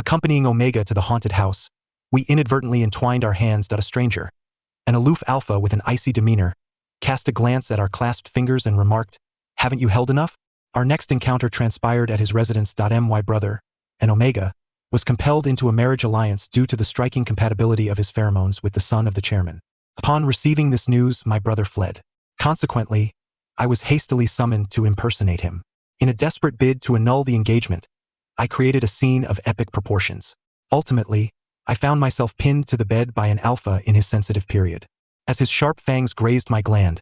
Accompanying Omega to the haunted house, we inadvertently entwined our hands. A stranger, an aloof alpha with an icy demeanor, cast a glance at our clasped fingers and remarked, "Haven't you held enough?" Our next encounter transpired at his residence. My brother, and Omega, was compelled into a marriage alliance due to the striking compatibility of his pheromones with the son of the chairman. Upon receiving this news, my brother fled. Consequently, I was hastily summoned to impersonate him. In a desperate bid to annul the engagement, I created a scene of epic proportions. Ultimately, I found myself pinned to the bed by an alpha in his sensitive period. As his sharp fangs grazed my gland,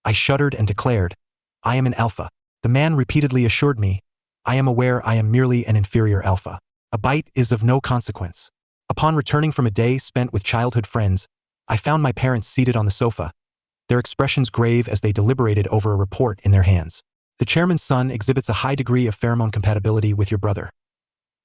I shuddered and declared, "I am an alpha." The man repeatedly assured me, "I am aware I am merely an inferior alpha. A bite is of no consequence." Upon returning from a day spent with childhood friends, I found my parents seated on the sofa, their expressions grave as they deliberated over a report in their hands. The chairman's son exhibits a high degree of pheromone compatibility with your brother.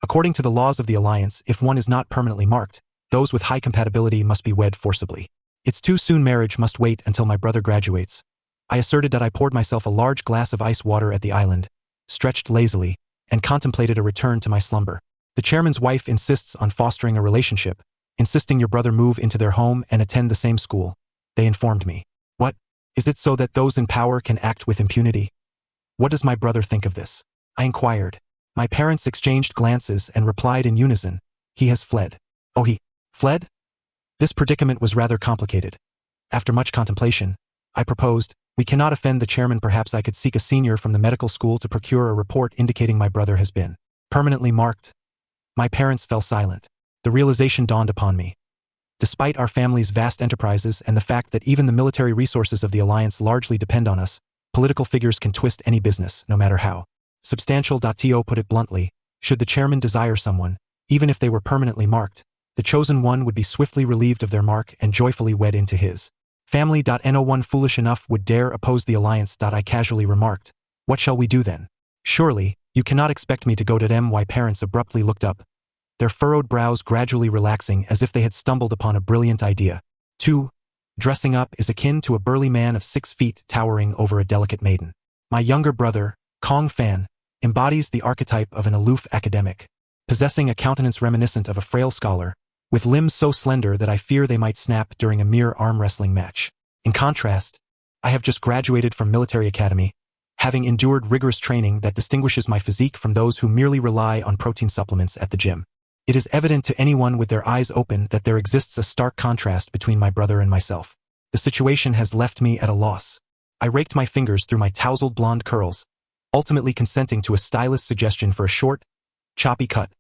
According to the laws of the alliance, if one is not permanently marked, those with high compatibility must be wed forcibly. It's too soon. Marriage must wait until my brother graduates. I asserted that I poured myself a large glass of ice water at the island, stretched lazily, and contemplated a return to my slumber. The chairman's wife insists on fostering a relationship, insisting your brother move into their home and attend the same school, they informed me. What? Is it so that those in power can act with impunity? What does my brother think of this? I inquired. My parents exchanged glances and replied in unison, "He has fled." Oh, he fled? This predicament was rather complicated. After much contemplation, I proposed, "We cannot offend the chairman. Perhaps I could seek a senior from the medical school to procure a report indicating my brother has been permanently marked." My parents fell silent. The realization dawned upon me. Despite our family's vast enterprises and the fact that even the military resources of the alliance largely depend on us, political figures can twist any business, no matter how substantial. To put it bluntly, should the chairman desire someone, even if they were permanently marked, the chosen one would be swiftly relieved of their mark and joyfully wed into his family. No one foolish enough would dare oppose the alliance. I casually remarked, "What shall we do then?" "Surely, you cannot expect me to go to them." My parents abruptly looked up, their furrowed brows gradually relaxing as if they had stumbled upon a brilliant idea. 2. Dressing up is akin to a burly man of 6 feet towering over a delicate maiden. My younger brother, Kong Fan, embodies the archetype of an aloof academic, possessing a countenance reminiscent of a frail scholar, with limbs so slender that I fear they might snap during a mere arm wrestling match. In contrast, I have just graduated from military academy, having endured rigorous training that distinguishes my physique from those who merely rely on protein supplements at the gym. It is evident to anyone with their eyes open that there exists a stark contrast between my brother and myself. The situation has left me at a loss. I raked my fingers through my tousled blonde curls, ultimately consenting to a stylist's suggestion for a short, choppy cut,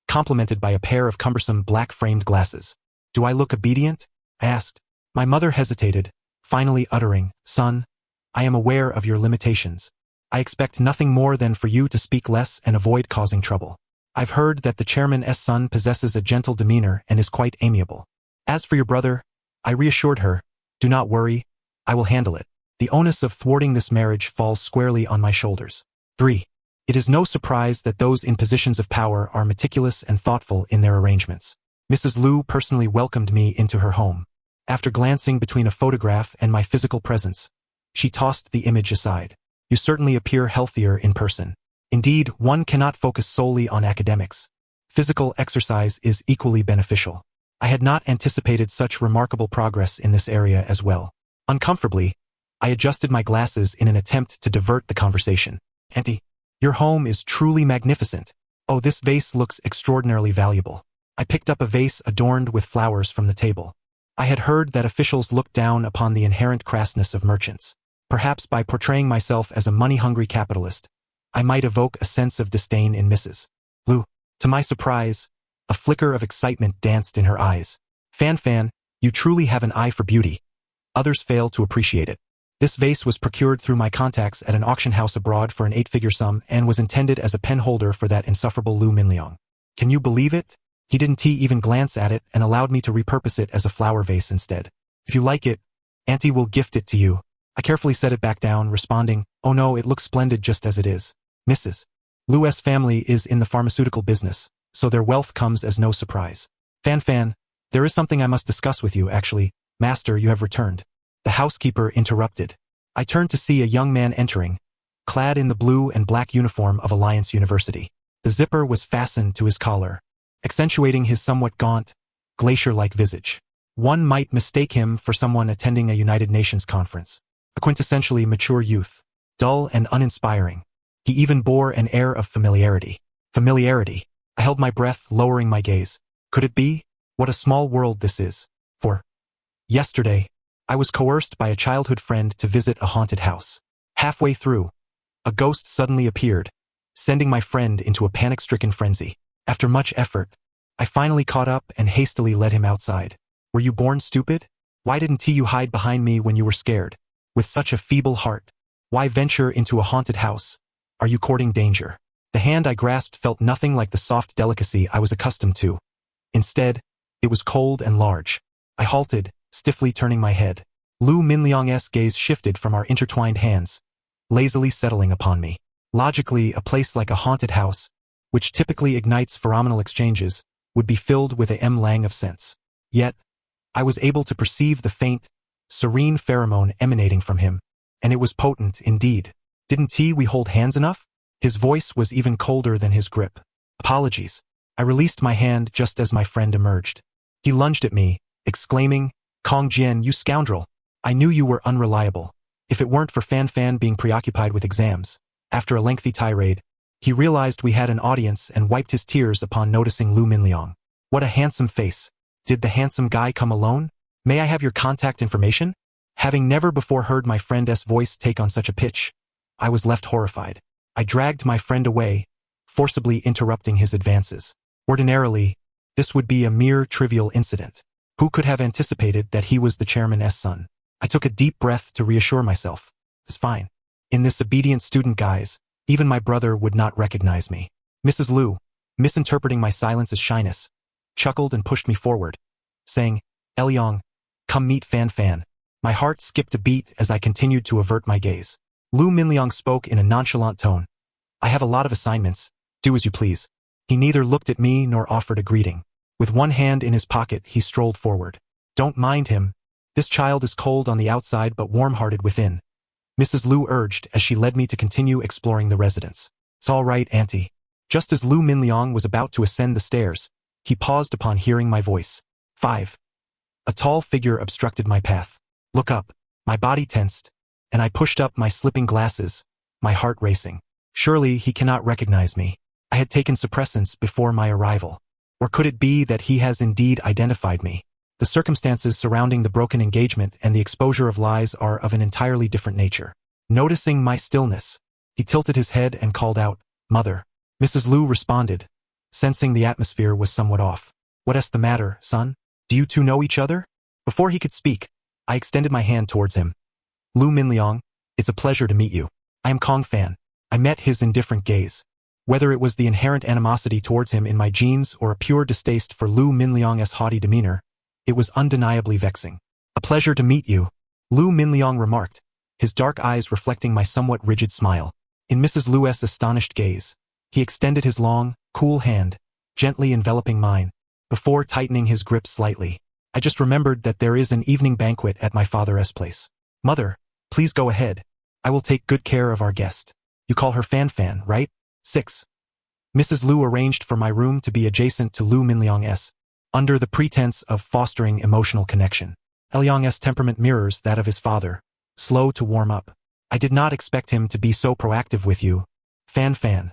complemented by a pair of cumbersome black-framed glasses. "Do I look obedient?" I asked. My mother hesitated, finally uttering, "Son, I am aware of your limitations. I expect nothing more than for you to speak less and avoid causing trouble. I've heard that the chairman's son possesses a gentle demeanor and is quite amiable. As for your brother," I reassured her, "do not worry, I will handle it. The onus of thwarting this marriage falls squarely on my shoulders." 3. It is no surprise that those in positions of power are meticulous and thoughtful in their arrangements. Mrs. Liu personally welcomed me into her home. After glancing between a photograph and my physical presence, she tossed the image aside. "You certainly appear healthier in person. Indeed, one cannot focus solely on academics. Physical exercise is equally beneficial." I had not anticipated such remarkable progress in this area as well. Uncomfortably, I adjusted my glasses in an attempt to divert the conversation. "Auntie, your home is truly magnificent. Oh, this vase looks extraordinarily valuable." I picked up a vase adorned with flowers from the table. I had heard that officials looked down upon the inherent crassness of merchants. Perhaps by portraying myself as a money-hungry capitalist, I might evoke a sense of disdain in Mrs. Liu. To my surprise, a flicker of excitement danced in her eyes. Fan, you truly have an eye for beauty. Others fail to appreciate it. This vase was procured through my contacts at an auction house abroad for an 8-figure sum and was intended as a pen holder for that insufferable Lu Minliang. Can you believe it? He didn't even glance at it and allowed me to repurpose it as a flower vase instead. "If you like it, Auntie will gift it to you." I carefully set it back down, responding, "Oh no, it looks splendid just as it is." Mrs. Liu's family is in the pharmaceutical business, so their wealth comes as no surprise. Fan, there is something I must discuss with you, actually. Master, you have returned." The housekeeper interrupted. I turned to see a young man entering, clad in the blue and black uniform of Alliance University. The zipper was fastened to his collar. accentuating his somewhat gaunt, glacier-like visage. One might mistake him for someone attending a United Nations conference. A quintessentially mature youth, dull and uninspiring. He even bore an air of familiarity. Familiarity. I held my breath, lowering my gaze. Could it be? What a small world this is. For yesterday, I was coerced by a childhood friend to visit a haunted house. Halfway through, a ghost suddenly appeared, sending my friend into a panic-stricken frenzy. After much effort, I finally caught up and hastily led him outside. Were you born stupid? Why didn't you hide behind me when you were scared? With such a feeble heart, why venture into a haunted house? Are you courting danger? The hand I grasped felt nothing like the soft delicacy I was accustomed to. Instead, it was cold and large. I halted, stiffly turning my head. Lu Minliang's gaze shifted from our intertwined hands, lazily settling upon me. Logically, a place like a haunted house, which typically ignites pheromonal exchanges, would be filled with a lang of scents. Yet, I was able to perceive the faint, serene pheromone emanating from him, and it was potent indeed. Didn't we hold hands enough? His voice was even colder than his grip. Apologies. I released my hand just as my friend emerged. He lunged at me, exclaiming, Kong Jian, you scoundrel! I knew you were unreliable. If it weren't for Fan Fan being preoccupied with exams, after a lengthy tirade, he realized we had an audience and wiped his tears upon noticing Lu Minliang. What a handsome face. Did the handsome guy come alone? May I have your contact information? Having never before heard my friend's voice take on such a pitch, I was left horrified. I dragged my friend away, forcibly interrupting his advances. Ordinarily, this would be a mere trivial incident. Who could have anticipated that he was the chairman's son? I took a deep breath to reassure myself. It's fine. In this obedient student guise, even my brother would not recognize me. Mrs. Lu, misinterpreting my silence as shyness, chuckled and pushed me forward, saying, Elyong, come meet Fan Fan. My heart skipped a beat as I continued to avert my gaze. Lu Minliang spoke in a nonchalant tone. I have a lot of assignments. Do as you please. He neither looked at me nor offered a greeting. With one hand in his pocket, he strolled forward. Don't mind him. This child is cold on the outside but warm-hearted within, Mrs. Lu urged as she led me to continue exploring the residence. It's all right, Auntie. Just as Lu Minliang was about to ascend the stairs, he paused upon hearing my voice. 5. A tall figure obstructed my path. Look up. My body tensed, and I pushed up my slipping glasses, my heart racing. Surely he cannot recognize me. I had taken suppressants before my arrival. Or could it be that he has indeed identified me? The circumstances surrounding the broken engagement and the exposure of lies are of an entirely different nature. Noticing my stillness, he tilted his head and called out, Mother. Mrs. Lu responded, sensing the atmosphere was somewhat off. What's the matter, son? Do you two know each other? Before he could speak, I extended my hand towards him. Lu Minliang, it's a pleasure to meet you. I am Kong Fan. I met his indifferent gaze. Whether it was the inherent animosity towards him in my genes or a pure distaste for Lu Minliang's haughty demeanor, it was undeniably vexing. A pleasure to meet you, Lu Minliang remarked, his dark eyes reflecting my somewhat rigid smile. In Mrs. Lu's astonished gaze, he extended his long, cool hand, gently enveloping mine, before tightening his grip slightly. I just remembered that there is an evening banquet at my father's place. Mother, please go ahead. I will take good care of our guest. You call her Fan Fan, right? 6. Mrs. Lu arranged for my room to be adjacent to Lu Minliang's, under the pretense of fostering emotional connection. Elyong's temperament mirrors that of his father, slow to warm up. I did not expect him to be so proactive with you, Fan Fan.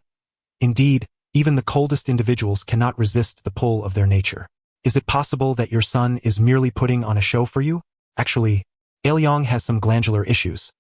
Indeed, even the coldest individuals cannot resist the pull of their nature. Is it possible that your son is merely putting on a show for you? Actually, Elyong has some glandular issues.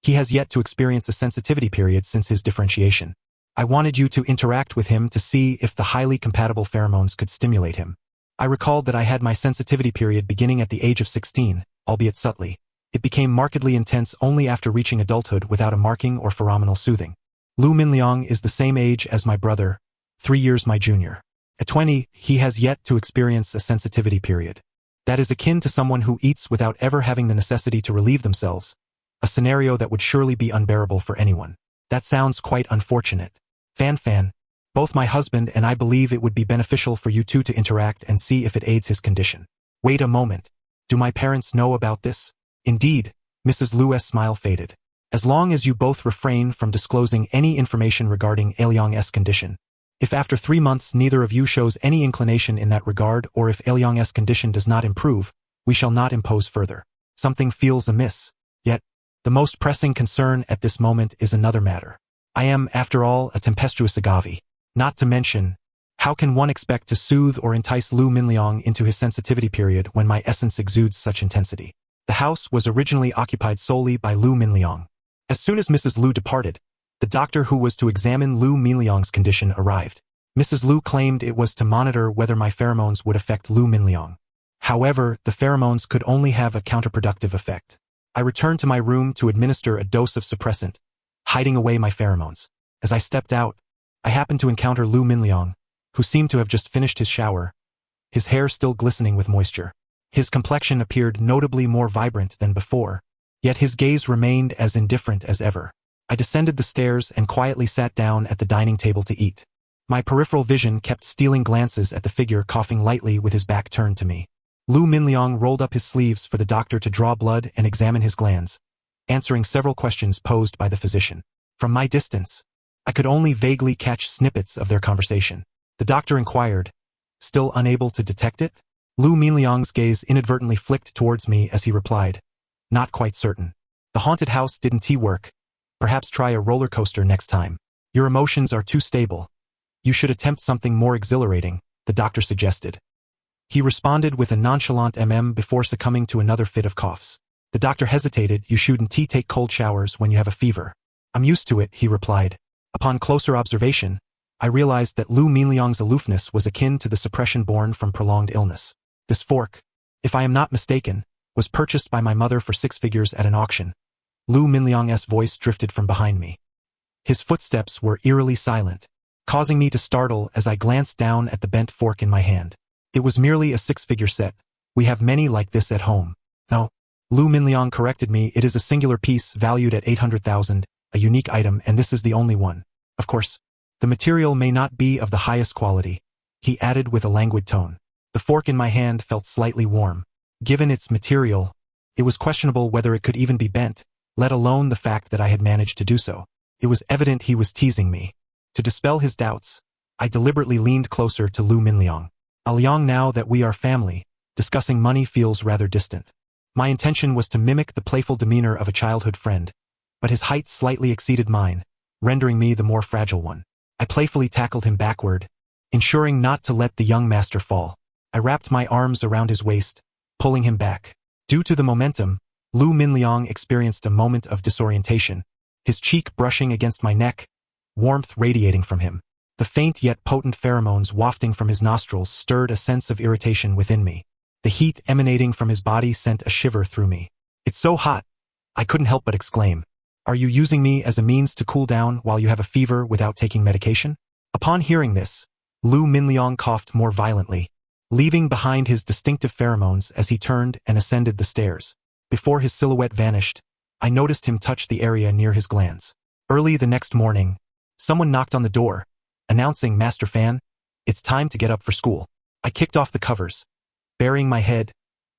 He has yet to experience a sensitivity period since his differentiation. I wanted you to interact with him to see if the highly compatible pheromones could stimulate him. I recalled that I had my sensitivity period beginning at the age of 16, albeit subtly. It became markedly intense only after reaching adulthood without a marking or pheromonal soothing. Lu Minliang is the same age as my brother, 3 years my junior. At 20, he has yet to experience a sensitivity period. That is akin to someone who eats without ever having the necessity to relieve themselves, a scenario that would surely be unbearable for anyone. That sounds quite unfortunate. Fan Fan, both my husband and I believe it would be beneficial for you two to interact and see if it aids his condition. Wait a moment. Do my parents know about this? Indeed, Mrs. Lu's smile faded. As long as you both refrain from disclosing any information regarding Elyong's condition, If after 3 months neither of you shows any inclination in that regard, or if Aelyong's condition does not improve, we shall not impose further. Something feels amiss. Yet, the most pressing concern at this moment is another matter. I am, after all, a tempestuous agave. Not to mention, how can one expect to soothe or entice Lu Minliang into his sensitivity period when my essence exudes such intensity? The house was originally occupied solely by Lu Minliang. As soon as Mrs. Lu departed, the doctor who was to examine Lu Minliang's condition arrived. Mrs. Lu claimed it was to monitor whether my pheromones would affect Lu Minliang. However, the pheromones could only have a counterproductive effect. I returned to my room to administer a dose of suppressant, hiding away my pheromones. As I stepped out, I happened to encounter Lu Minliang, who seemed to have just finished his shower, his hair still glistening with moisture. His complexion appeared notably more vibrant than before, yet his gaze remained as indifferent as ever. I descended the stairs and quietly sat down at the dining table to eat. My peripheral vision kept stealing glances at the figure coughing lightly with his back turned to me. Lu Minliang rolled up his sleeves for the doctor to draw blood and examine his glands, answering several questions posed by the physician. From my distance, I could only vaguely catch snippets of their conversation. The doctor inquired, still unable to detect it? Lu Minliang's gaze inadvertently flicked towards me as he replied, not quite certain. The haunted house didn't work. Perhaps try a roller coaster next time. Your emotions are too stable. You should attempt something more exhilarating, the doctor suggested. He responded with a nonchalant before succumbing to another fit of coughs. The doctor hesitated. You shouldn't take cold showers when you have a fever. I'm used to it, he replied. Upon closer observation, I realized that Lu Minliang's aloofness was akin to the suppression born from prolonged illness. This fork, if I am not mistaken, was purchased by my mother for 6 figures at an auction. Lu Minliang's voice drifted from behind me. His footsteps were eerily silent, causing me to startle as I glanced down at the bent fork in my hand. It was merely a 6-figure set. We have many like this at home. No, Lu Minliang corrected me, it is a singular piece valued at 800,000, a unique item, and this is the only one. Of course, the material may not be of the highest quality, he added with a languid tone. The fork in my hand felt slightly warm. Given its material, it was questionable whether it could even be bent, let alone the fact that I had managed to do so. It was evident he was teasing me. To dispel his doubts, I deliberately leaned closer to Lu Minliang. Aelyong, now that we are family, discussing money feels rather distant. My intention was to mimic the playful demeanor of a childhood friend, but his height slightly exceeded mine, rendering me the more fragile one. I playfully tackled him backward, ensuring not to let the young master fall. I wrapped my arms around his waist, pulling him back. Due to the momentum, Lu Minliang experienced a moment of disorientation, his cheek brushing against my neck, warmth radiating from him. The faint yet potent pheromones wafting from his nostrils stirred a sense of irritation within me. The heat emanating from his body sent a shiver through me. It's so hot, I couldn't help but exclaim. Are you using me as a means to cool down while you have a fever without taking medication? Upon hearing this, Lu Minliang coughed more violently, leaving behind his distinctive pheromones as he turned and ascended the stairs. Before his silhouette vanished, I noticed him touch the area near his glands. Early the next morning, someone knocked on the door, announcing, Master Fan, it's time to get up for school. I kicked off the covers, burying my head.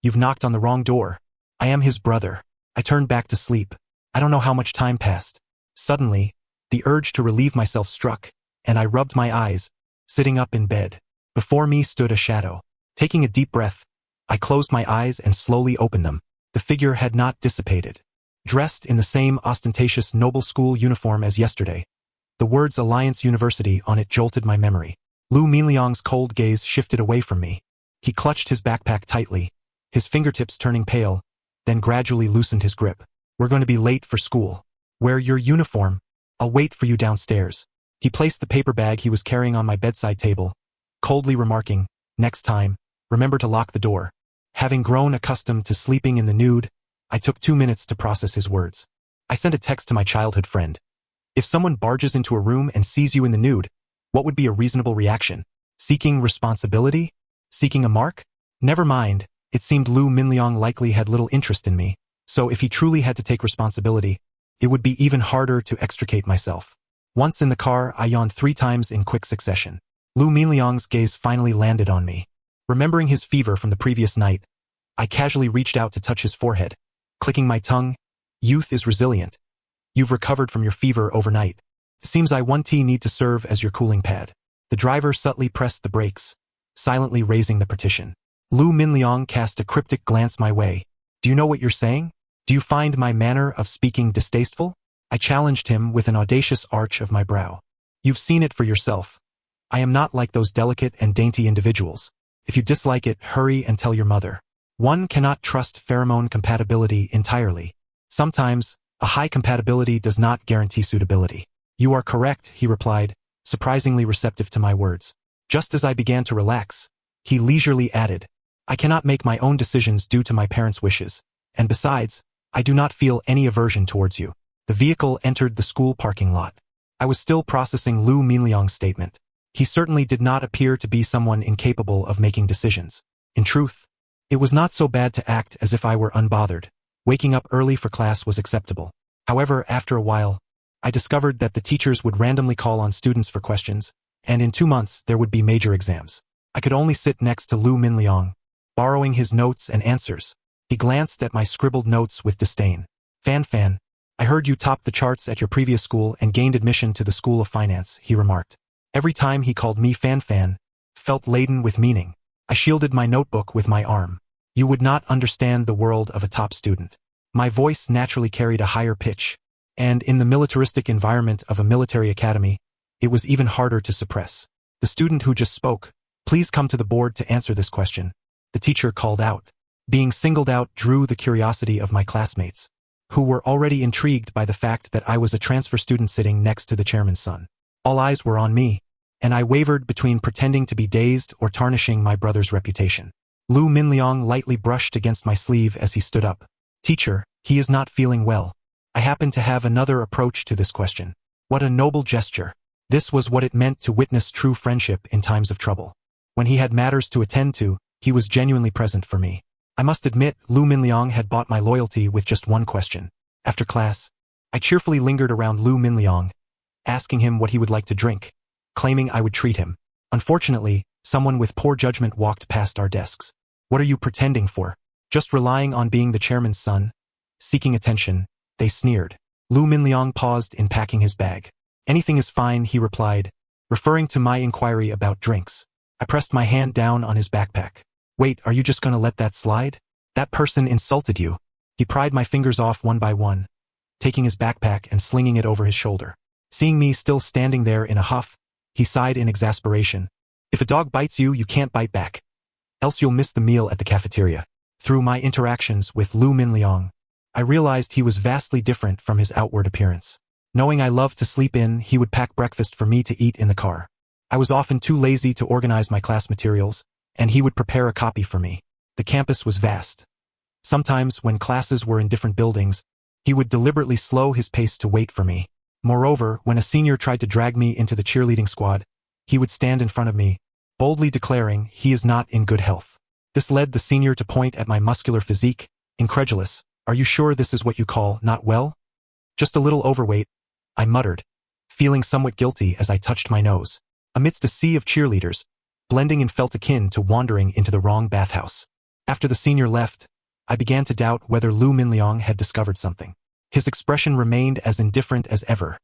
You've knocked on the wrong door. I am his brother. I turned back to sleep. I don't know how much time passed. Suddenly, the urge to relieve myself struck, and I rubbed my eyes, sitting up in bed. Before me stood a shadow. Taking a deep breath, I closed my eyes and slowly opened them. The figure had not dissipated. Dressed in the same ostentatious noble school uniform as yesterday, the words Alliance University on it jolted my memory. Lu Minliang's cold gaze shifted away from me. He clutched his backpack tightly, his fingertips turning pale, then gradually loosened his grip. We're going to be late for school. Wear your uniform. I'll wait for you downstairs. He placed the paper bag he was carrying on my bedside table, coldly remarking, next time, remember to lock the door. Having grown accustomed to sleeping in the nude, I took 2 minutes to process his words. I sent a text to my childhood friend. If someone barges into a room and sees you in the nude, what would be a reasonable reaction? Seeking responsibility? Seeking a mark? Never mind, it seemed Lu Minliang likely had little interest in me, so if he truly had to take responsibility, it would be even harder to extricate myself. Once in the car, I yawned 3 times in quick succession. Lu Minliang's gaze finally landed on me. Remembering his fever from the previous night, I casually reached out to touch his forehead, clicking my tongue. Youth is resilient. You've recovered from your fever overnight. Seems I 1T need to serve as your cooling pad. The driver subtly pressed the brakes, silently raising the partition. Lu Minliang cast a cryptic glance my way. Do you know what you're saying? Do you find my manner of speaking distasteful? I challenged him with an audacious arch of my brow. You've seen it for yourself. I am not like those delicate and dainty individuals. If you dislike it, hurry and tell your mother. One cannot trust pheromone compatibility entirely. Sometimes, a high compatibility does not guarantee suitability. You are correct, he replied, surprisingly receptive to my words. Just as I began to relax, he leisurely added, I cannot make my own decisions due to my parents' wishes, and besides, I do not feel any aversion towards you. The vehicle entered the school parking lot. I was still processing Lu Minliang's statement. He certainly did not appear to be someone incapable of making decisions. In truth, it was not so bad to act as if I were unbothered. Waking up early for class was acceptable. However, after a while, I discovered that the teachers would randomly call on students for questions, and in 2 months there would be major exams. I could only sit next to Lu Minliang, borrowing his notes and answers. He glanced at my scribbled notes with disdain. Fan, I heard you topped the charts at your previous school and gained admission to the School of Finance, he remarked. Every time he called me Fan, felt laden with meaning. I shielded my notebook with my arm. You would not understand the world of a top student. My voice naturally carried a higher pitch, and in the militaristic environment of a military academy, it was even harder to suppress. The student who just spoke, please come to the board to answer this question. The teacher called out. Being singled out drew the curiosity of my classmates, who were already intrigued by the fact that I was a transfer student sitting next to the chairman's son. All eyes were on me, and I wavered between pretending to be dazed or tarnishing my brother's reputation. Lu Minliang lightly brushed against my sleeve as he stood up. Teacher, he is not feeling well. I happen to have another approach to this question. What a noble gesture. This was what it meant to witness true friendship in times of trouble. When he had matters to attend to, he was genuinely present for me. I must admit, Lu Minliang had bought my loyalty with just one question. After class, I cheerfully lingered around Lu Minliang, asking him what he would like to drink, claiming I would treat him. Unfortunately, someone with poor judgment walked past our desks. What are you pretending for? Just relying on being the chairman's son? Seeking attention, they sneered. Lu Minliang paused in packing his bag. Anything is fine, he replied, referring to my inquiry about drinks. I pressed my hand down on his backpack. Wait, are you just gonna let that slide? That person insulted you. He pried my fingers off one by one, taking his backpack and slinging it over his shoulder. Seeing me still standing there in a huff, he sighed in exasperation. If a dog bites you, you can't bite back. Else you'll miss the meal at the cafeteria. Through my interactions with Lu Minliang, I realized he was vastly different from his outward appearance. Knowing I loved to sleep in, he would pack breakfast for me to eat in the car. I was often too lazy to organize my class materials, and he would prepare a copy for me. The campus was vast. Sometimes, when classes were in different buildings, he would deliberately slow his pace to wait for me. Moreover, when a senior tried to drag me into the cheerleading squad, he would stand in front of me, boldly declaring he is not in good health. This led the senior to point at my muscular physique, incredulous. Are you sure this is what you call not well? Just a little overweight, I muttered, feeling somewhat guilty as I touched my nose. Amidst a sea of cheerleaders, blending in felt akin to wandering into the wrong bathhouse. After the senior left, I began to doubt whether Lu Minliang had discovered something. His expression remained as indifferent as ever.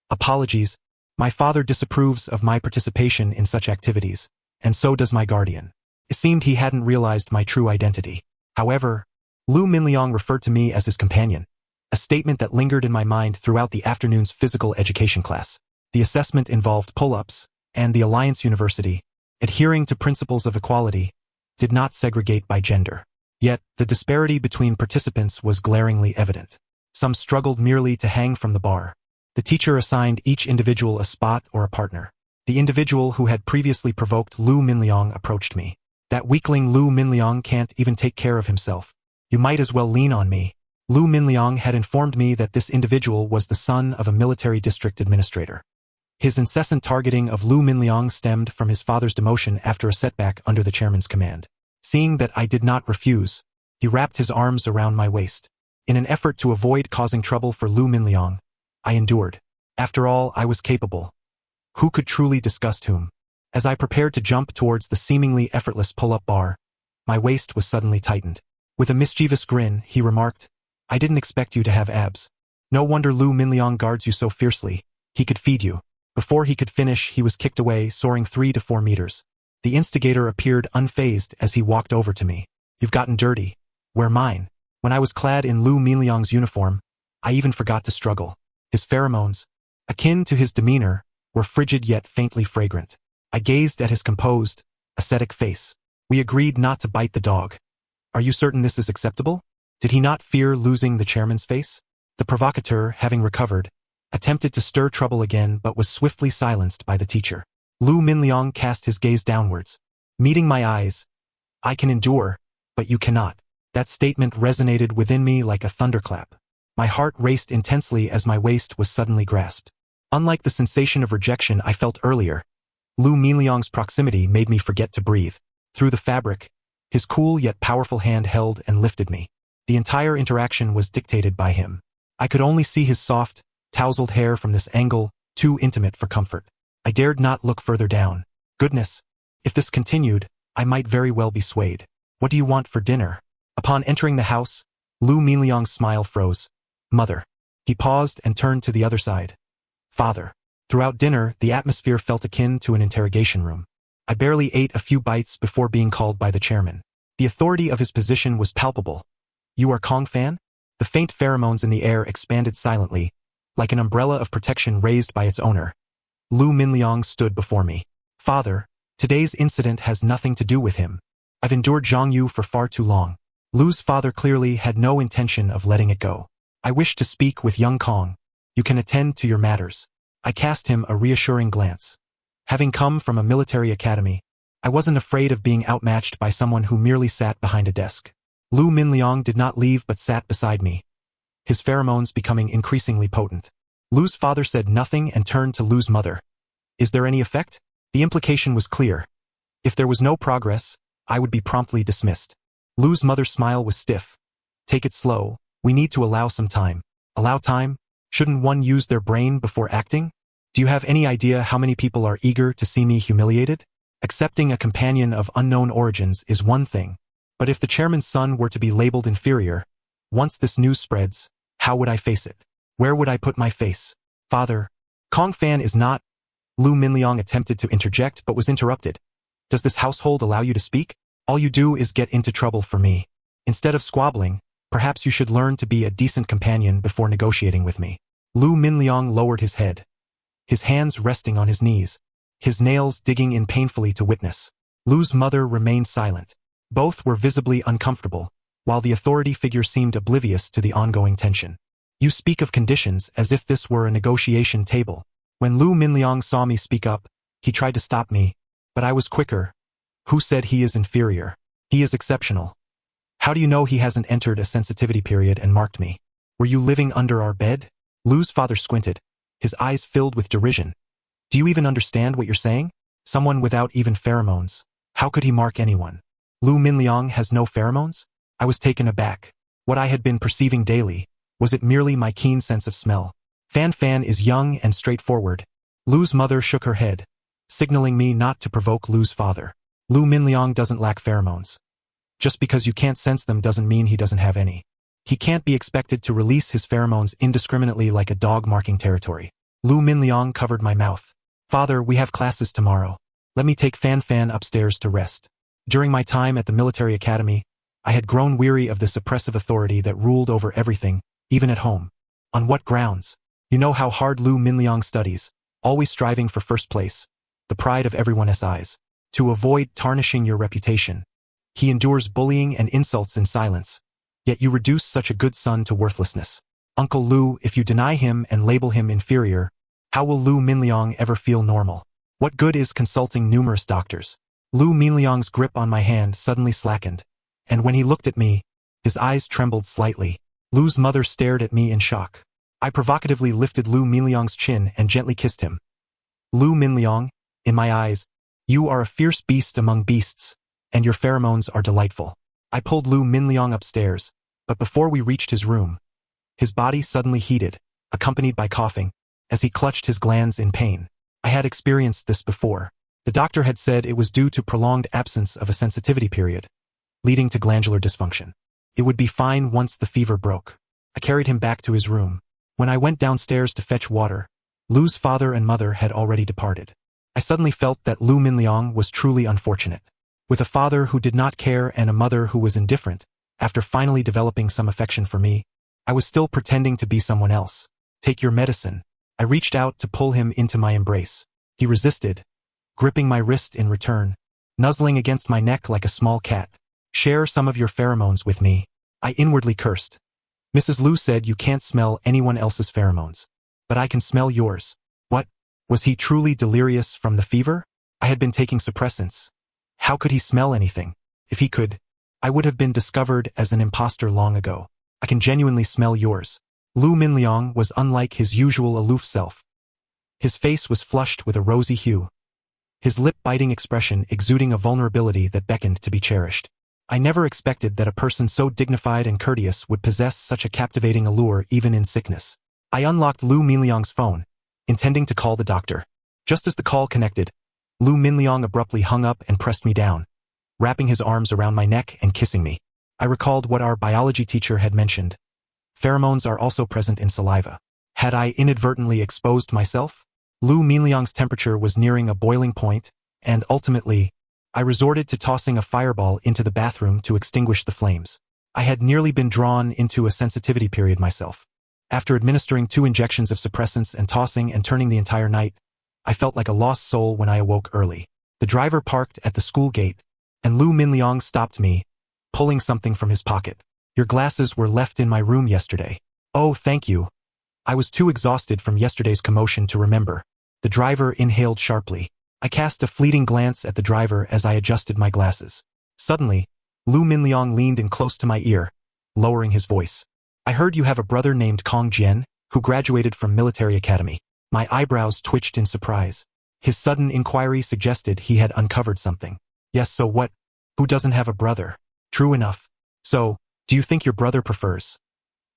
Apologies, my father disapproves of my participation in such activities, and so does my guardian. It seemed he hadn't realized my true identity. However, Lu Minliang referred to me as his companion, a statement that lingered in my mind throughout the afternoon's physical education class. The assessment involved pull-ups, and the Alliance University, adhering to principles of equality, did not segregate by gender. Yet, the disparity between participants was glaringly evident. Some struggled merely to hang from the bar. The teacher assigned each individual a spot or a partner. The individual who had previously provoked Lu Minliang approached me. That weakling Lu Minliang can't even take care of himself. You might as well lean on me. Lu Minliang had informed me that this individual was the son of a military district administrator. His incessant targeting of Lu Minliang stemmed from his father's demotion after a setback under the chairman's command. Seeing that I did not refuse, he wrapped his arms around my waist. In an effort to avoid causing trouble for Lu Minliang, I endured. After all, I was capable. Who could truly disgust whom? As I prepared to jump towards the seemingly effortless pull-up bar, my waist was suddenly tightened. With a mischievous grin, he remarked, I didn't expect you to have abs. No wonder Lu Minliang guards you so fiercely. He could feed you. Before he could finish, he was kicked away, soaring 3 to 4 meters. The instigator appeared unfazed as he walked over to me. You've gotten dirty. Wear mine. When I was clad in Lu Minliang's uniform, I even forgot to struggle. His pheromones, akin to his demeanor, were frigid yet faintly fragrant. I gazed at his composed, ascetic face. We agreed not to bite the dog. Are you certain this is acceptable? Did he not fear losing the chairman's face? The provocateur, having recovered, attempted to stir trouble again but was swiftly silenced by the teacher. Lu Minliang cast his gaze downwards. Meeting my eyes, I can endure, but you cannot. That statement resonated within me like a thunderclap. My heart raced intensely as my waist was suddenly grasped. Unlike the sensation of rejection I felt earlier, Lu Minliang's proximity made me forget to breathe. Through the fabric, his cool yet powerful hand held and lifted me. The entire interaction was dictated by him. I could only see his soft, tousled hair from this angle, too intimate for comfort. I dared not look further down. Goodness, if this continued, I might very well be swayed. What do you want for dinner? Upon entering the house, Lu Minliang's smile froze. Mother. He paused and turned to the other side. Father. Throughout dinner, the atmosphere felt akin to an interrogation room. I barely ate a few bites before being called by the chairman. The authority of his position was palpable. You are Kong Fan? The faint pheromones in the air expanded silently, like an umbrella of protection raised by its owner. Lu Minliang stood before me. Father, today's incident has nothing to do with him. I've endured Zhang Yu for far too long. Lu's father clearly had no intention of letting it go. I wish to speak with young Kong. You can attend to your matters. I cast him a reassuring glance. Having come from a military academy, I wasn't afraid of being outmatched by someone who merely sat behind a desk. Lu Minliang did not leave but sat beside me, his pheromones becoming increasingly potent. Lu's father said nothing and turned to Lu's mother. Is there any effect? The implication was clear. If there was no progress, I would be promptly dismissed. Lu's mother's smile was stiff. Take it slow. We need to allow some time. Allow time? Shouldn't one use their brain before acting? Do you have any idea how many people are eager to see me humiliated? Accepting a companion of unknown origins is one thing. But if the chairman's son were to be labeled inferior, once this news spreads, how would I face it? Where would I put my face? Father, Kong Fan is not... Lu Minliang attempted to interject but was interrupted. Does this household allow you to speak? All you do is get into trouble for me. Instead of squabbling, perhaps you should learn to be a decent companion before negotiating with me. Lu Minliang lowered his head, his hands resting on his knees, his nails digging in painfully to witness. Lu's mother remained silent. Both were visibly uncomfortable, while the authority figure seemed oblivious to the ongoing tension. You speak of conditions as if this were a negotiation table. When Lu Minliang saw me speak up, he tried to stop me, but I was quicker. Who said he is inferior? He is exceptional. How do you know he hasn't entered a sensitivity period and marked me? Were you living under our bed? Lu's father squinted, his eyes filled with derision. Do you even understand what you're saying? Someone without even pheromones. How could he mark anyone? Lu Minliang has no pheromones? I was taken aback. What I had been perceiving daily, was it merely my keen sense of smell? Fan Fan is young and straightforward. Lu's mother shook her head, signaling me not to provoke Lu's father. Lu Minliang doesn't lack pheromones. Just because you can't sense them doesn't mean he doesn't have any. He can't be expected to release his pheromones indiscriminately like a dog marking territory. Lu Minliang covered my mouth. Father, we have classes tomorrow. Let me take Fan Fan upstairs to rest. During my time at the military academy, I had grown weary of this oppressive authority that ruled over everything, even at home. On what grounds? You know how hard Lu Minliang studies, always striving for first place, the pride of everyone's eyes. To avoid tarnishing your reputation, he endures bullying and insults in silence, yet you reduce such a good son to worthlessness. Uncle Lu, if you deny him and label him inferior, how will Lu Minliang ever feel normal? What good is consulting numerous doctors? Lu Minliang's grip on my hand suddenly slackened, and when he looked at me, his eyes trembled slightly. Lu's mother stared at me in shock. I provocatively lifted Lu Minliang's chin and gently kissed him. Lu Minliang, in my eyes, you are a fierce beast among beasts, and your pheromones are delightful. I pulled Lu Minliang upstairs, but before we reached his room, his body suddenly heated, accompanied by coughing, as he clutched his glands in pain. I had experienced this before. The doctor had said it was due to prolonged absence of a sensitivity period, leading to glandular dysfunction. It would be fine once the fever broke. I carried him back to his room. When I went downstairs to fetch water, Lu's father and mother had already departed. I suddenly felt that Lu Minliang was truly unfortunate. With a father who did not care and a mother who was indifferent, after finally developing some affection for me, I was still pretending to be someone else. Take your medicine. I reached out to pull him into my embrace. He resisted, gripping my wrist in return, nuzzling against my neck like a small cat. Share some of your pheromones with me. I inwardly cursed. Mrs. Lu said you can't smell anyone else's pheromones. But I can smell yours. What? Was he truly delirious from the fever? I had been taking suppressants. How could he smell anything? If he could, I would have been discovered as an imposter long ago. I can genuinely smell yours. Lu Minliang was unlike his usual aloof self. His face was flushed with a rosy hue, his lip-biting expression exuding a vulnerability that beckoned to be cherished. I never expected that a person so dignified and courteous would possess such a captivating allure even in sickness. I unlocked Lu Minliang's phone, intending to call the doctor. Just as the call connected, Lu Minliang abruptly hung up and pressed me down, wrapping his arms around my neck and kissing me. I recalled what our biology teacher had mentioned. Pheromones are also present in saliva. Had I inadvertently exposed myself? Lu Minliang's temperature was nearing a boiling point, and ultimately, I resorted to tossing a fireball into the bathroom to extinguish the flames. I had nearly been drawn into a sensitivity period myself. After administering 2 injections of suppressants and tossing and turning the entire night, I felt like a lost soul when I awoke early. The driver parked at the school gate, and Lu Minliang stopped me, pulling something from his pocket. Your glasses were left in my room yesterday. Oh, thank you. I was too exhausted from yesterday's commotion to remember. The driver inhaled sharply. I cast a fleeting glance at the driver as I adjusted my glasses. Suddenly, Lu Minliang leaned in close to my ear, lowering his voice. I heard you have a brother named Kong Jian, who graduated from military academy. My eyebrows twitched in surprise. His sudden inquiry suggested he had uncovered something. Yes, so what? Who doesn't have a brother? True enough. So, do you think your brother prefers?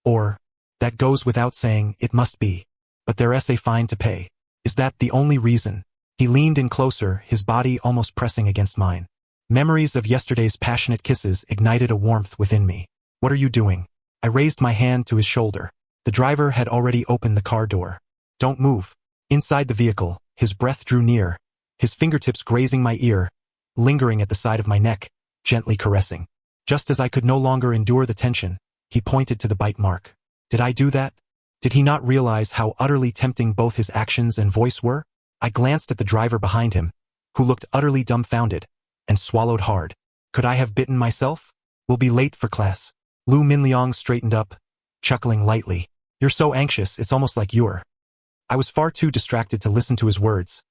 Or, that goes without saying, it must be. But there's a fine to pay. Is that the only reason? He leaned in closer, his body almost pressing against mine. Memories of yesterday's passionate kisses ignited a warmth within me. What are you doing? I raised my hand to his shoulder. The driver had already opened the car door. Don't move. Inside the vehicle, his breath drew near, his fingertips grazing my ear, lingering at the side of my neck, gently caressing. Just as I could no longer endure the tension, he pointed to the bite mark. Did I do that? Did he not realize how utterly tempting both his actions and voice were? I glanced at the driver behind him, who looked utterly dumbfounded, and swallowed hard. Could I have bitten myself? We'll be late for class. Lu Minliang straightened up, chuckling lightly. You're so anxious, it's almost like you're. I was far too distracted to listen to his words.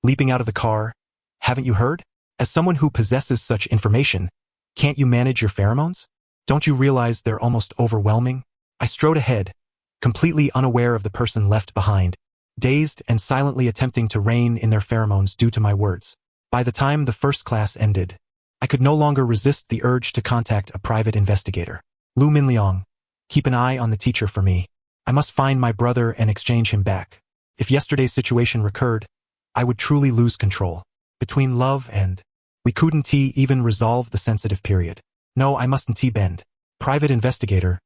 Leaping out of the car, haven't you heard? As someone who possesses such information, can't you manage your pheromones? Don't you realize they're almost overwhelming? I strode ahead, completely unaware of the person left behind, dazed and silently attempting to rein in their pheromones due to my words. By the time the first class ended, I could no longer resist the urge to contact a private investigator. Lu Minliang, keep an eye on the teacher for me. I must find my brother and exchange him back. If yesterday's situation recurred, I would truly lose control. Between love and... We couldn't even resolve the sensitive period. No, I mustn't bend. Private investigator.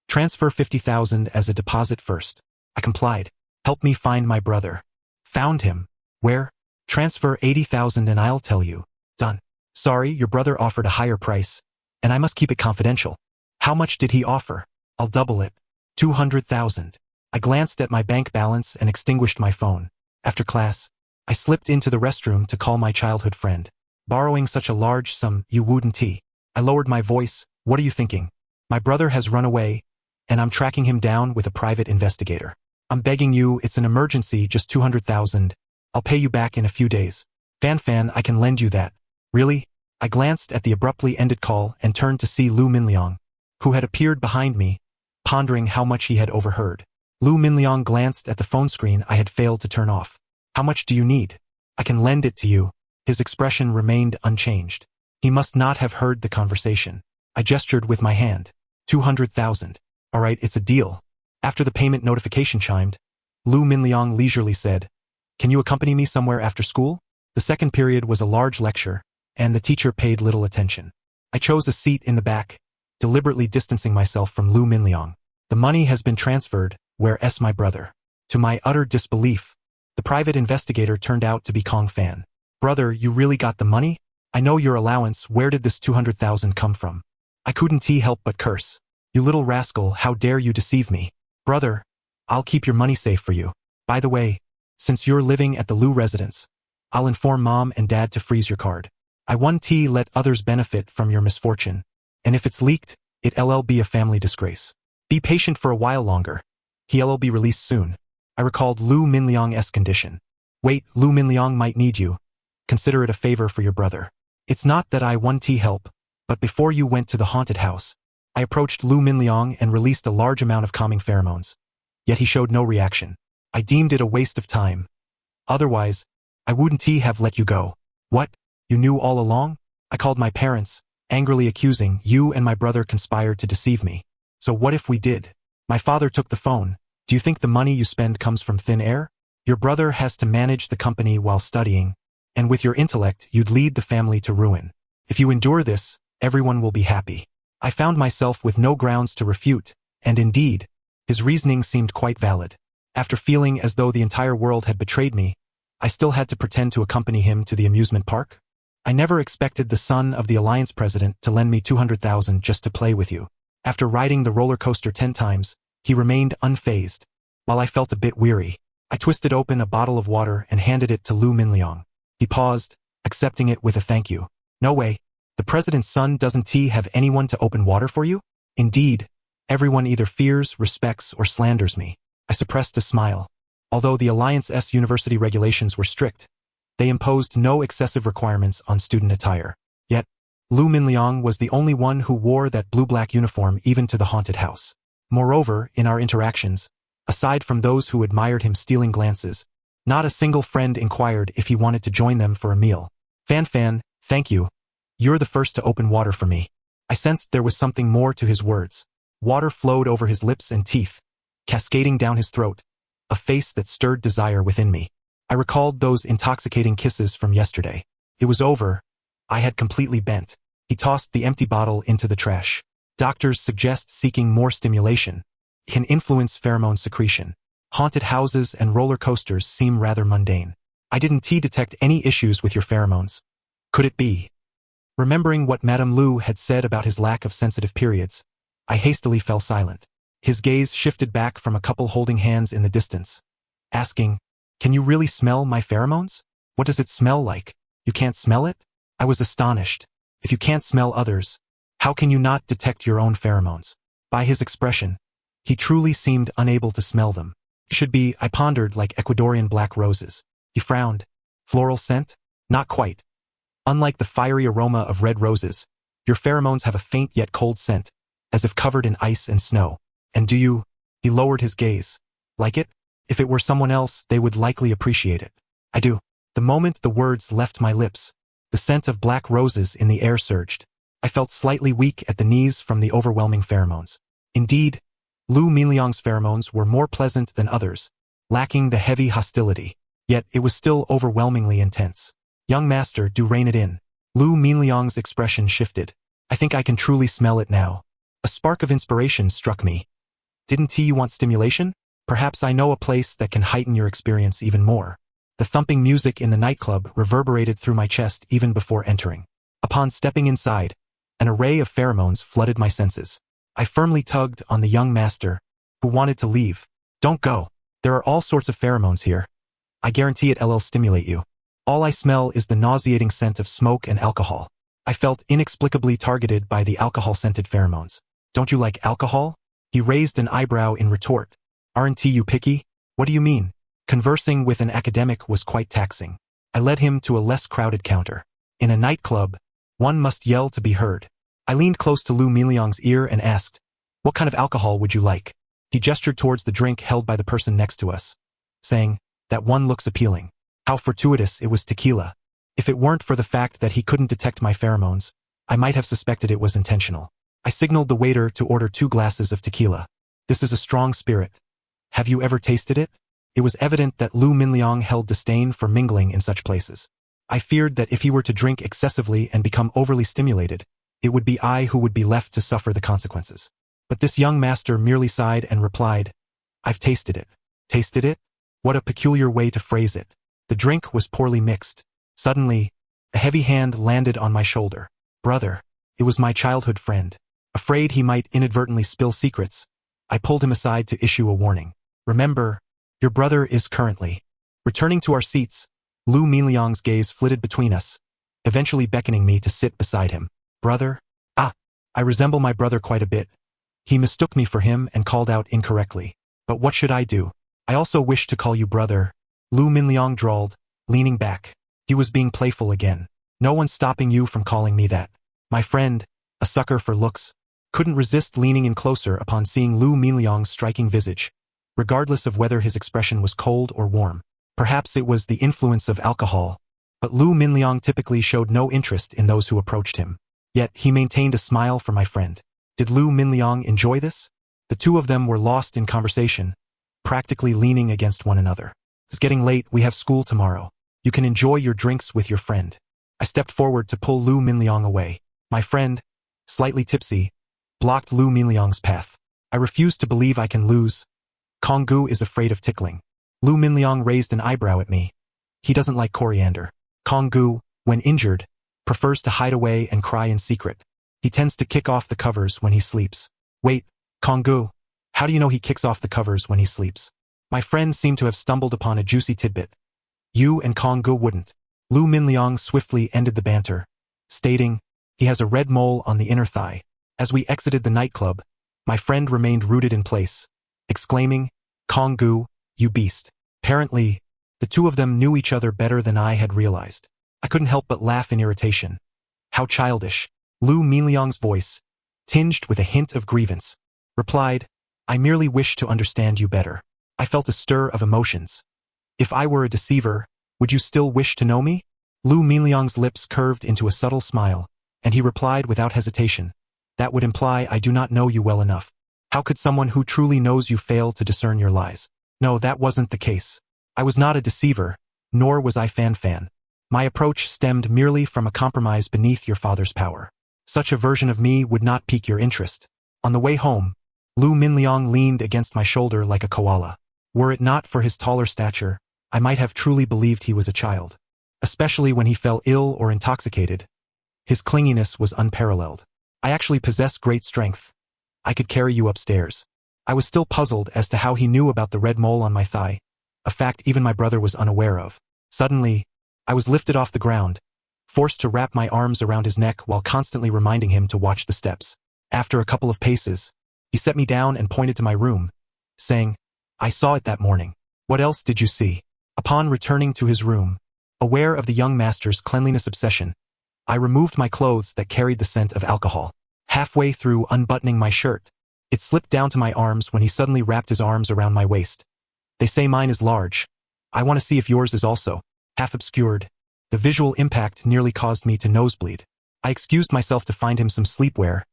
Transfer 50,000 as a deposit first. I complied. Help me find my brother. Found him. Where? Transfer 80,000 and I'll tell you. Done. Sorry, your brother offered a higher price, and I must keep it confidential. How much did he offer? I'll double it. 200,000. I glanced at my bank balance and extinguished my phone. After class, I slipped into the restroom to call my childhood friend. Borrowing such a large sum, you wouldn't. I lowered my voice. What are you thinking? My brother has run away, and I'm tracking him down with a private investigator. I'm begging you, it's an emergency, just 200,000. I'll pay you back in a few days. Fan, I can lend you that. Really? I glanced at the abruptly ended call and turned to see Lu Minliang, who had appeared behind me, pondering how much he had overheard. Lu Minliang glanced at the phone screen I had failed to turn off. How much do you need? I can lend it to you. His expression remained unchanged. He must not have heard the conversation. I gestured with my hand. 200,000. All right, it's a deal. After the payment notification chimed, Lu Minliang leisurely said, Can you accompany me somewhere after school? The second period was a large lecture, and the teacher paid little attention. I chose a seat in the back, deliberately distancing myself from Lu Minliang. The money has been transferred, where's my brother? To my utter disbelief, The private investigator turned out to be Kong Fan. Brother, you really got the money? I know your allowance, where did this 200,000 come from? I couldn't help but curse. You little rascal, how dare you deceive me? Brother, I'll keep your money safe for you. By the way, since you're living at the Lu residence, I'll inform Mom and Dad to freeze your card. I won't let others benefit from your misfortune. And if it's leaked, it'll be a family disgrace. Be patient for a while longer. He'll be released soon. I recalled Lu Minliang's condition. Wait, Lu Minliang might need you. Consider it a favor for your brother. It's not that I won't help, but before you went to the haunted house, I approached Lu Minliang and released a large amount of calming pheromones. Yet he showed no reaction. I deemed it a waste of time. Otherwise, I wouldn't have let you go. What? You knew all along? I called my parents, angrily accusing you and my brother conspired to deceive me. So what if we did? My father took the phone. Do you think the money you spend comes from thin air? Your brother has to manage the company while studying, and with your intellect, you'd lead the family to ruin. If you endure this, everyone will be happy. I found myself with no grounds to refute, and indeed, his reasoning seemed quite valid. After feeling as though the entire world had betrayed me, I still had to pretend to accompany him to the amusement park. I never expected the son of the Alliance president to lend me 200,000 just to play with you. After riding the roller coaster 10 times, he remained unfazed. While I felt a bit weary, I twisted open a bottle of water and handed it to Lu Minliang. He paused, accepting it with a thank you. No way. The president's son doesn't have anyone to open water for you? Indeed, everyone either fears, respects, or slanders me. I suppressed a smile. Although the Alliance's university regulations were strict, they imposed no excessive requirements on student attire. Yet, Lu Minliang was the only one who wore that blue-black uniform even to the haunted house. Moreover, in our interactions, aside from those who admired him stealing glances, not a single friend inquired if he wanted to join them for a meal. Fan, thank you. You're the first to open water for me. I sensed there was something more to his words. Water flowed over his lips and teeth, cascading down his throat, a face that stirred desire within me. I recalled those intoxicating kisses from yesterday. It was over. I had completely bent. He tossed the empty bottle into the trash. Doctors suggest seeking more stimulation can influence pheromone secretion. Haunted houses and roller coasters seem rather mundane. I didn't detect any issues with your pheromones. Could it be? Remembering what Madame Lu had said about his lack of sensitive periods, I hastily fell silent. His gaze shifted back from a couple holding hands in the distance, asking, "Can you really smell my pheromones? What does it smell like? You can't smell it?" I was astonished. If you can't smell others, how can you not detect your own pheromones? By his expression, he truly seemed unable to smell them. Should be, I pondered, like Ecuadorian black roses. He frowned. Floral scent? Not quite. Unlike the fiery aroma of red roses, your pheromones have a faint yet cold scent, as if covered in ice and snow. And do you? He lowered his gaze. Like it? If it were someone else, they would likely appreciate it. I do. The moment the words left my lips, the scent of black roses in the air surged. I felt slightly weak at the knees from the overwhelming pheromones. Indeed, Lu Minliang's pheromones were more pleasant than others, lacking the heavy hostility. Yet it was still overwhelmingly intense. Young master, do rein it in. Lu Minliang's expression shifted. I think I can truly smell it now. A spark of inspiration struck me. Didn't you want stimulation? Perhaps I know a place that can heighten your experience even more. The thumping music in the nightclub reverberated through my chest even before entering. Upon stepping inside, an array of pheromones flooded my senses. I firmly tugged on the young master, who wanted to leave. Don't go. There are all sorts of pheromones here. I guarantee it'll stimulate you. All I smell is the nauseating scent of smoke and alcohol. I felt inexplicably targeted by the alcohol-scented pheromones. Don't you like alcohol? He raised an eyebrow in retort. Aren't you picky? What do you mean? Conversing with an academic was quite taxing. I led him to a less crowded counter. In a nightclub, one must yell to be heard. I leaned close to Lu Minliang's ear and asked, "What kind of alcohol would you like?" He gestured towards the drink held by the person next to us, saying, "That one looks appealing." How fortuitous it was tequila. If it weren't for the fact that he couldn't detect my pheromones, I might have suspected it was intentional. I signaled the waiter to order 2 glasses of tequila. This is a strong spirit. Have you ever tasted it? It was evident that Lu Minliang held disdain for mingling in such places. I feared that if he were to drink excessively and become overly stimulated, it would be I who would be left to suffer the consequences. But this young master merely sighed and replied, "I've tasted it." Tasted it? What a peculiar way to phrase it. The drink was poorly mixed. Suddenly, a heavy hand landed on my shoulder. Brother. It was my childhood friend. Afraid he might inadvertently spill secrets, I pulled him aside to issue a warning. Remember, your brother is currently. Returning to our seats, Lu Minliang's gaze flitted between us, eventually beckoning me to sit beside him. Brother? Ah, I resemble my brother quite a bit. He mistook me for him and called out incorrectly. But what should I do? I also wish to call you brother, Lu Minliang drawled, leaning back. He was being playful again. No one's stopping you from calling me that. My friend, a sucker for looks, couldn't resist leaning in closer upon seeing Lu Minliang's striking visage, regardless of whether his expression was cold or warm. Perhaps it was the influence of alcohol, but Lu Minliang typically showed no interest in those who approached him. Yet he maintained a smile for my friend. Did Lu Minliang enjoy this? The two of them were lost in conversation, practically leaning against one another. It's getting late, we have school tomorrow. You can enjoy your drinks with your friend. I stepped forward to pull Lu Minliang away. My friend, slightly tipsy, blocked Lu Minliang's path. I refuse to believe I can lose. Konggu is afraid of tickling. Lu Minliang raised an eyebrow at me. He doesn't like coriander. Konggu, when injured, prefers to hide away and cry in secret. He tends to kick off the covers when he sleeps. Wait, Konggu, how do you know he kicks off the covers when he sleeps? My friend seemed to have stumbled upon a juicy tidbit. You and Konggu wouldn't. Lu Minliang swiftly ended the banter, stating, he has a red mole on the inner thigh. As we exited the nightclub, my friend remained rooted in place, exclaiming, Konggu, you beast. Apparently, the two of them knew each other better than I had realized. I couldn't help but laugh in irritation. How childish. Lu Minliang's voice, tinged with a hint of grievance, replied, I merely wish to understand you better. I felt a stir of emotions. If I were a deceiver, would you still wish to know me? Lu Minliang's lips curved into a subtle smile, and he replied without hesitation. That would imply I do not know you well enough. How could someone who truly knows you fail to discern your lies? No, that wasn't the case. I was not a deceiver, nor was I fan. My approach stemmed merely from a compromise beneath your father's power. Such a version of me would not pique your interest. On the way home, Lu Minliang leaned against my shoulder like a koala. Were it not for his taller stature, I might have truly believed he was a child. Especially when he fell ill or intoxicated. His clinginess was unparalleled. I actually possess great strength. I could carry you upstairs. I was still puzzled as to how he knew about the red mole on my thigh, a fact even my brother was unaware of. Suddenly, I was lifted off the ground, forced to wrap my arms around his neck while constantly reminding him to watch the steps. After a couple of paces, he set me down and pointed to my room, saying, I saw it that morning. What else did you see? Upon returning to his room, aware of the young master's cleanliness obsession, I removed my clothes that carried the scent of alcohol. Halfway through unbuttoning my shirt, it slipped down to my arms when he suddenly wrapped his arms around my waist. They say mine is large. I want to see if yours is also. Half obscured, the visual impact nearly caused me to nosebleed. I excused myself to find him some sleepwear.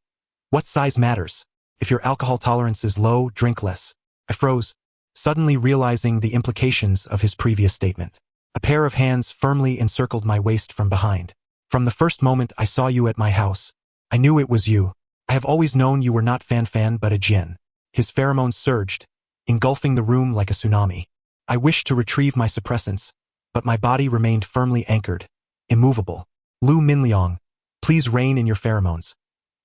What size matters? If your alcohol tolerance is low, drink less. I froze, suddenly realizing the implications of his previous statement. A pair of hands firmly encircled my waist from behind. From the first moment I saw you at my house, I knew it was you. I have always known you were not fan but a Jin. His pheromones surged, engulfing the room like a tsunami. I wished to retrieve my suppressants, but my body remained firmly anchored, immovable. Lu Minliang, please rein in your pheromones.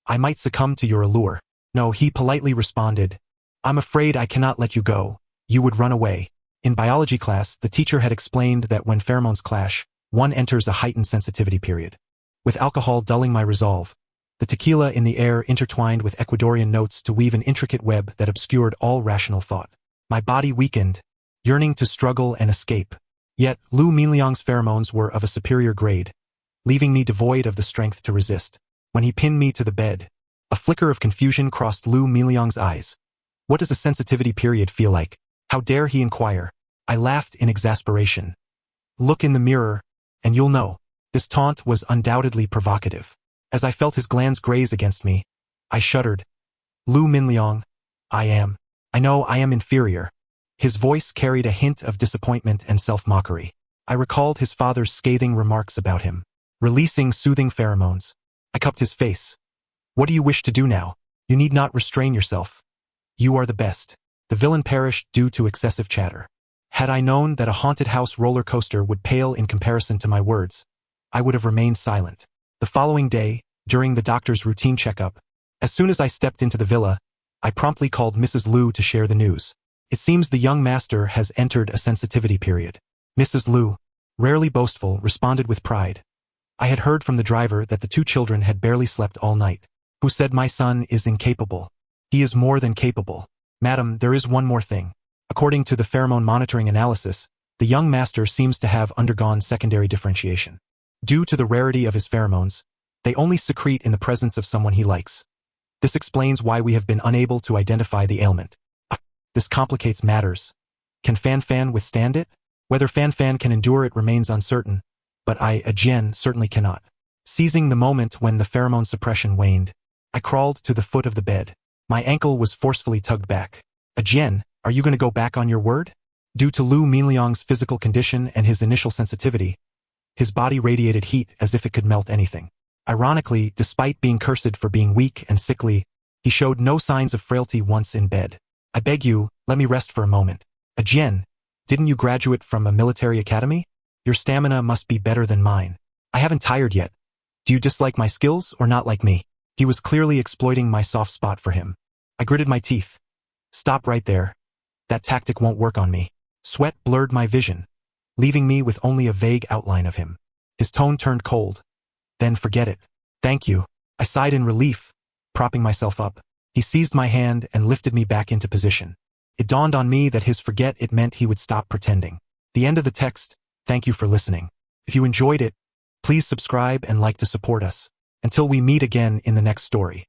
I might succumb to your allure. No, he politely responded. I'm afraid I cannot let you go. You would run away. In biology class, the teacher had explained that when pheromones clash, one enters a heightened sensitivity period. With alcohol dulling my resolve, the tequila in the air intertwined with Ecuadorian notes to weave an intricate web that obscured all rational thought. My body weakened, yearning to struggle and escape. Yet, Lu Minliang's pheromones were of a superior grade, leaving me devoid of the strength to resist. When he pinned me to the bed, a flicker of confusion crossed Lu Minliang's eyes. What does a sensitivity period feel like? How dare he inquire? I laughed in exasperation. Look in the mirror, and you'll know. This taunt was undoubtedly provocative. As I felt his glands graze against me, I shuddered. Lu Minliang, I know I am inferior. His voice carried a hint of disappointment and self-mockery. I recalled his father's scathing remarks about him. Releasing soothing pheromones, I cupped his face. What do you wish to do now? You need not restrain yourself. You are the best. The villain perished due to excessive chatter. Had I known that a haunted house roller coaster would pale in comparison to my words, I would have remained silent. The following day, during the doctor's routine checkup, as soon as I stepped into the villa, I promptly called Mrs. Liu to share the news. It seems the young master has entered a sensitivity period. Mrs. Liu, rarely boastful, responded with pride. I had heard from the driver that the two children had barely slept all night, who said my son is incapable. He is more than capable. Madam, there is one more thing. According to the pheromone monitoring analysis, the young master seems to have undergone secondary differentiation. Due to the rarity of his pheromones, they only secrete in the presence of someone he likes. This explains why we have been unable to identify the ailment. This complicates matters. Can Fan withstand it? Whether Fan can endure it remains uncertain, but I, again, certainly cannot. Seizing the moment when the pheromone suppression waned, I crawled to the foot of the bed. My ankle was forcefully tugged back. Again, are you going to go back on your word? Due to Lu Minliang's physical condition and his initial sensitivity, his body radiated heat as if it could melt anything. Ironically, despite being cursed for being weak and sickly, he showed no signs of frailty once in bed. I beg you, let me rest for a moment. Again, didn't you graduate from a military academy? Your stamina must be better than mine. I haven't tired yet. Do you dislike my skills or not like me? He was clearly exploiting my soft spot for him. I gritted my teeth. Stop right there. That tactic won't work on me. Sweat blurred my vision, leaving me with only a vague outline of him. His tone turned cold. Then forget it. Thank you. I sighed in relief, propping myself up. He seized my hand and lifted me back into position. It dawned on me that his forget it meant he would stop pretending. The end of the text. Thank you for listening. If you enjoyed it, please subscribe and like to support us. Until we meet again in the next story.